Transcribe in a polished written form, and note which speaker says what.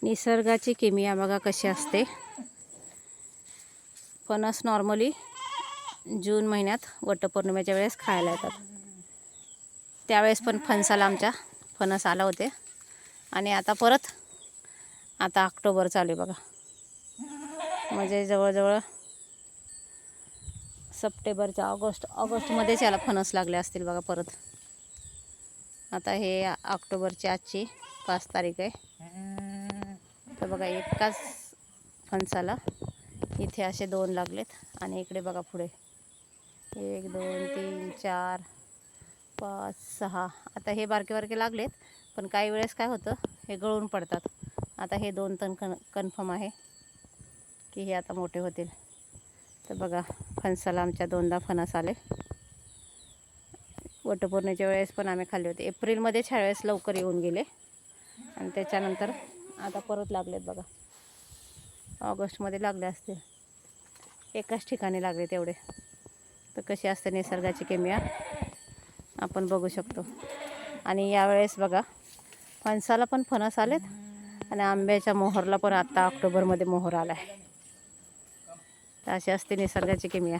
Speaker 1: निसर्गाची किमया बघा कशी असते. फणस नॉर्मली जून महिन्यात वटपौर्णिमेच्या वेळेस खायला येतात. त्यावेळेस पण फणसाला आमच्या फणस आला होते. आणि आता परत आता ऑक्टोबर चालू आहे बघा. म्हणजे जवळजवळ सप्टेंबरच्या ऑगस्टमध्येच याला फणस लागले असतील बघा परत. आता हे ऑक्टोबरची आजची 5 तारीख आहे. तर बघा एकाच फणसाला इथे असे 2 लागलेत. आणि इकडे बघा पुढे 1 2 3 4 5 6. आता हे बारके बारके लागलेत. पण काही वेळेस काय होतं हे गळून पडतात. आता हे 2 तर कन्फर्म आहे की हे आता मोठे होतील. तर बघा फणसाला आमच्या 2दा फणस आले. वटपौर्णिमेच्या वेळेस पण आम्ही खाल्ले होते. एप्रिलमध्येच ह्या वेळेस लवकर येऊन गेले. आणि त्याच्यानंतर आता परत लागलेत बघा. ऑगस्टमध्ये लागले असते. एकाच ठिकाणी लागले तेवढे. तर कशी असते निसर्गाची किमया आपण बघू शकतो. आणि यावेळेस बघा फणसाला पण फणस आलेत. आणि आंब्याच्या मोहरला पण आता ऑक्टोबरमध्ये मोहर आला आहे. तर अशी असते निसर्गाची किमया.